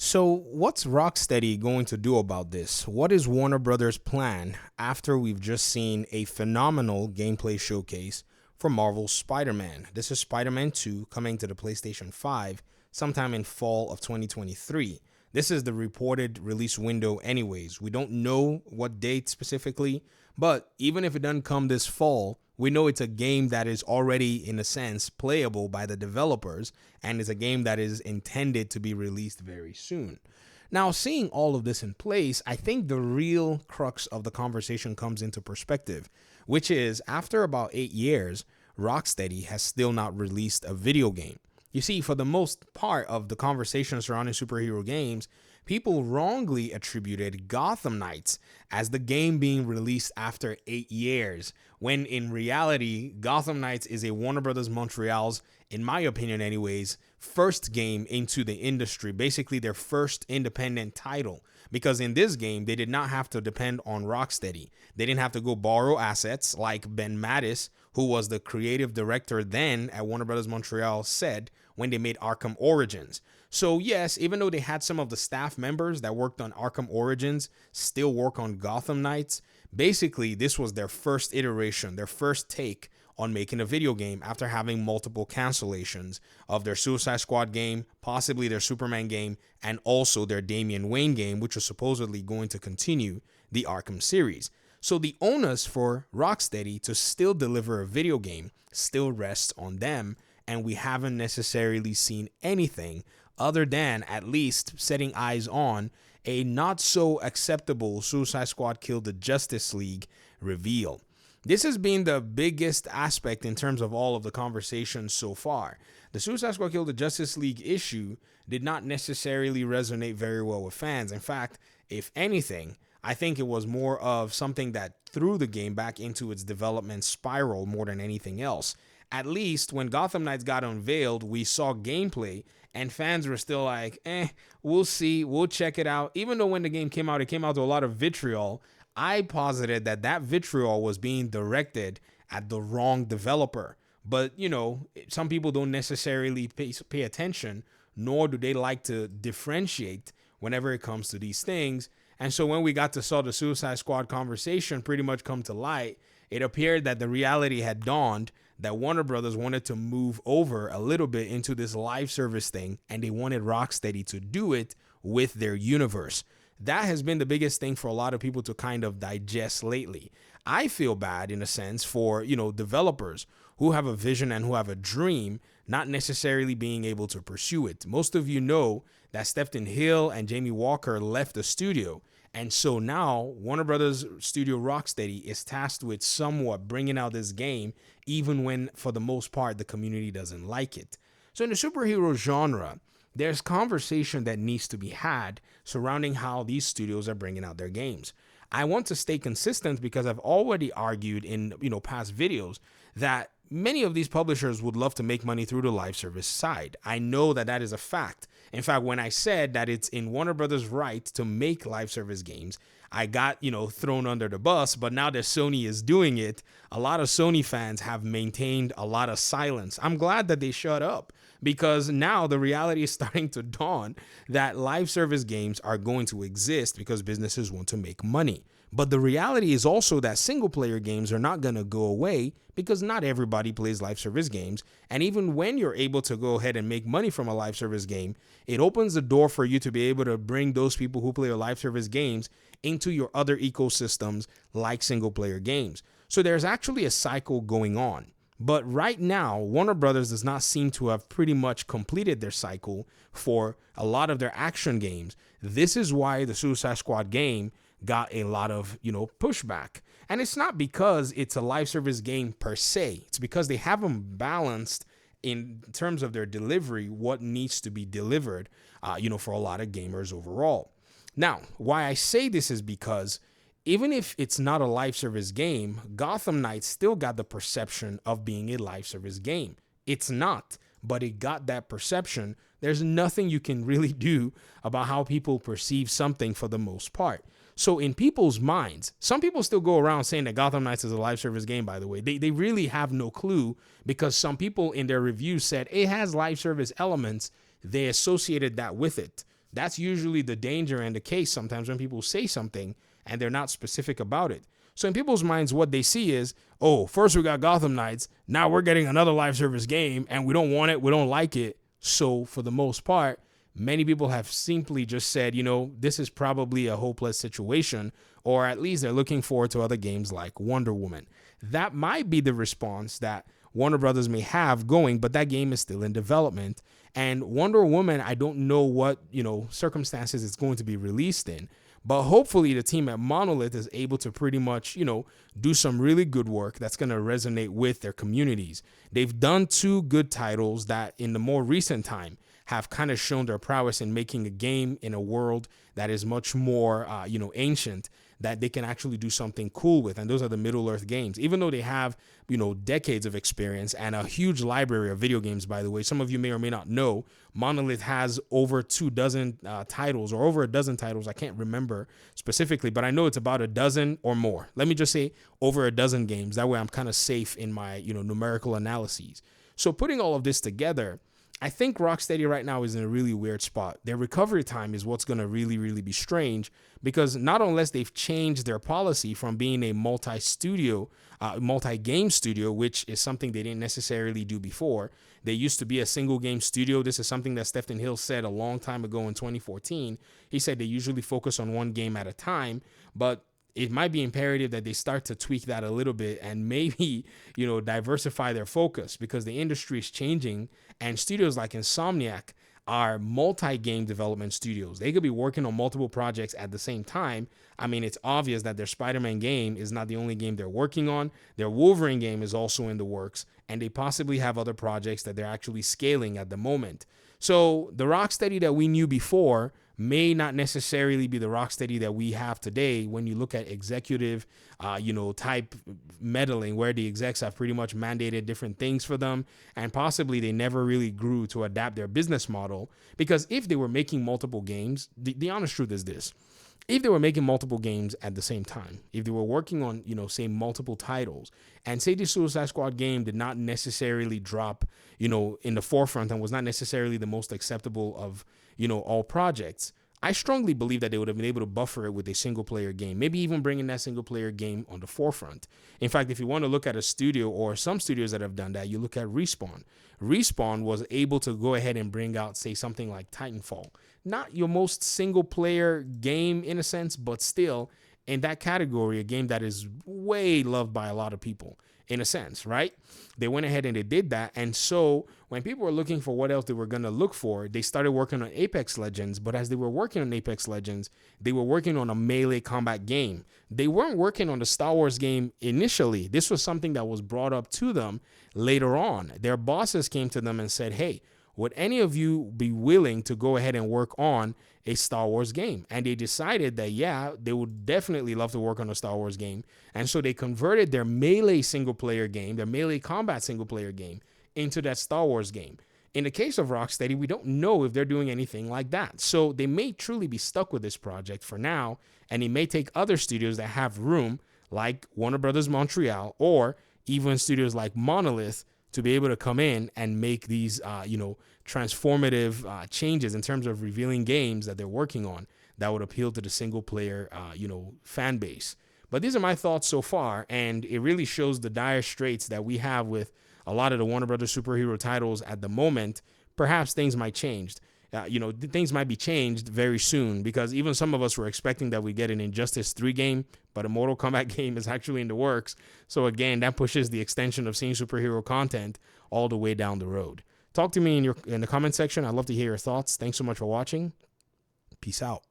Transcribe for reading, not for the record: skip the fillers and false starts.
So, what's Rocksteady going to do about this? What is Warner Brothers' plan after we've just seen a phenomenal gameplay showcase for Marvel's Spider-Man? This is Spider-Man 2 coming to the PlayStation 5 sometime in fall of 2023. This is the reported release window anyways. We don't know what date specifically, but even if it doesn't come this fall, we know it's a game that is already, in a sense, playable by the developers, and is a game that is intended to be released very soon. Now, seeing all of this in place, I think the real crux of the conversation comes into perspective, which is after about 8 years, Rocksteady has still not released a video game. You see, for the most part of the conversation surrounding superhero games, people wrongly attributed Gotham Knights as the game being released after 8 years, when in reality, Gotham Knights is a Warner Brothers Montreal's, in my opinion anyways, first game into the industry, basically their first independent title. Because in this game, they did not have to depend on Rocksteady. They didn't have to go borrow assets like Ben Mattis, who was the creative director then at Warner Brothers Montreal, said when they made Arkham Origins. So yes, even though they had some of the staff members that worked on Arkham Origins still work on Gotham Knights, basically this was their first iteration, their first take on making a video game after having multiple cancellations of their Suicide Squad game, possibly their Superman game, and also their Damian Wayne game, which was supposedly going to continue the Arkham series. So the onus for Rocksteady to still deliver a video game still rests on them, and we haven't necessarily seen anything other than at least setting eyes on a not so acceptable Suicide Squad Kill the Justice League reveal. This has been the biggest aspect in terms of all of the conversations so far. The Suicide Squad Kill the Justice League issue did not necessarily resonate very well with fans. In fact, if anything, I think it was more of something that threw the game back into its development spiral more than anything else. At least when Gotham Knights got unveiled, we saw gameplay and fans were still like, we'll see, we'll check it out. Even though when the game came out, it came out to a lot of vitriol. I posited that that vitriol was being directed at the wrong developer. But, you know, some people don't necessarily pay attention, nor do they like to differentiate whenever it comes to these things. And so when we got to saw the Suicide Squad conversation pretty much come to light, it appeared that the reality had dawned that Warner Brothers wanted to move over a little bit into this live service thing, and they wanted Rocksteady to do it with their universe. That has been the biggest thing for a lot of people to kind of digest lately. I feel bad in a sense for, developers who have a vision and who have a dream, not necessarily being able to pursue it. Most of you know that Stephen Hill and Jamie Walker left the studio. And so now Warner Brothers Studio Rocksteady is tasked with somewhat bringing out this game, even when for the most part, the community doesn't like it. So in the superhero genre, there's conversation that needs to be had surrounding how these studios are bringing out their games. I want to stay consistent because I've already argued in past videos that many of these publishers would love to make money through the live service side. I know that that is a fact. In fact, when I said that it's in Warner Brothers' right to make live service games, I got, thrown under the bus. But now that Sony is doing it, a lot of Sony fans have maintained a lot of silence. I'm glad that they shut up, because now the reality is starting to dawn that live service games are going to exist because businesses want to make money. But the reality is also that single player games are not going to go away because not everybody plays live service games. And even when you're able to go ahead and make money from a live service game, it opens the door for you to be able to bring those people who play live service games into your other ecosystems like single player games. So there's actually a cycle going on. But right now, Warner Brothers does not seem to have pretty much completed their cycle for a lot of their action games. This is why the Suicide Squad game got a lot of, pushback. And it's not because it's a live service game per se. It's because they haven't balanced in terms of their delivery what needs to be delivered, for a lot of gamers overall. Now, why I say this is because even if it's not a live service game, Gotham Knights still got the perception of being a live service game. It's not, but it got that perception. There's nothing you can really do about how people perceive something for the most part. So in people's minds, some people still go around saying that Gotham Knights is a live service game, by the way. They really have no clue, because some people in their reviews said it has live service elements. They associated that with it. That's usually the danger and the case sometimes when people say something and they're not specific about it. So in people's minds, what they see is, oh, first we got Gotham Knights, now we're getting another live service game, and we don't want it, we don't like it. So for the most part, many people have simply just said, this is probably a hopeless situation, or at least they're looking forward to other games like Wonder Woman. That might be the response that Warner Brothers may have going, but that game is still in development. And Wonder Woman, I don't know what, circumstances it's going to be released in. But hopefully the team at Monolith is able to pretty much, do some really good work that's going to resonate with their communities. They've done two good titles that in the more recent time have kind of shown their prowess in making a game in a world that is much more, ancient, that they can actually do something cool with. And those are the Middle-earth games. Even though they have, decades of experience and a huge library of video games, by the way. Some of you may or may not know, Monolith has over 24 titles or over a dozen titles. I can't remember specifically, but I know it's about a dozen or more. Let me just say over a dozen games. That way I'm kind of safe in my, numerical analyses. So putting all of this together, I think Rocksteady right now is in a really weird spot. Their recovery time is what's going to really, really be strange, because not unless they've changed their policy from being a multi-game studio, which is something they didn't necessarily do before. They used to be a single game studio. This is something that Stephen Hill said a long time ago in 2014. He said they usually focus on one game at a time, but it might be imperative that they start to tweak that a little bit and maybe, diversify their focus, because the industry is changing and studios like Insomniac are multi-game development studios. They could be working on multiple projects at the same time. I mean, it's obvious that their Spider-Man game is not the only game they're working on. Their Wolverine game is also in the works, and they possibly have other projects that they're actually scaling at the moment. So the Rocksteady that we knew before may not necessarily be the Rocksteady that we have today when you look at executive, type meddling, where the execs have pretty much mandated different things for them, and possibly they never really grew to adapt their business model. Because if they were making multiple games, the honest truth is this: if they were making multiple games at the same time, if they were working on, say multiple titles, and say the Suicide Squad game did not necessarily drop, in the forefront and was not necessarily the most acceptable of, all projects, I strongly believe that they would have been able to buffer it with a single player game, maybe even bringing that single player game on the forefront. In fact, if you want to look at a studio or some studios that have done that, you look at Respawn. Respawn was able to go ahead and bring out, say, something like Titanfall. Not your most single player game in a sense, but still in that category, a game that is way loved by a lot of people in a sense, right? They went ahead and they did that. And so when people were looking for what else they were going to look for, they started working on Apex Legends. But as they were working on Apex Legends, they were working on a melee combat game. They weren't working on the Star Wars game initially. This was something that was brought up to them later on. Their bosses came to them and said, hey, would any of you be willing to go ahead and work on a Star Wars game? And they decided that, yeah, they would definitely love to work on a Star Wars game. And so they converted their melee single player game, their melee combat single player game, into that Star Wars game. In the case of Rocksteady, we don't know if they're doing anything like that. So they may truly be stuck with this project for now, and it may take other studios that have room, like Warner Brothers Montreal, or even studios like Monolith, to be able to come in and make these, transformative changes in terms of revealing games that they're working on that would appeal to the single player, fan base. But these are my thoughts so far, and it really shows the dire straits that we have with a lot of the Warner Brothers superhero titles at the moment. Perhaps things might change. Things might be changed very soon, because even some of us were expecting that we get an Injustice 3 game, but a Mortal Kombat game is actually in the works. So again, that pushes the extension of seeing superhero content all the way down the road. Talk to me in the comment section. I'd love to hear your thoughts. Thanks so much for watching. Peace out.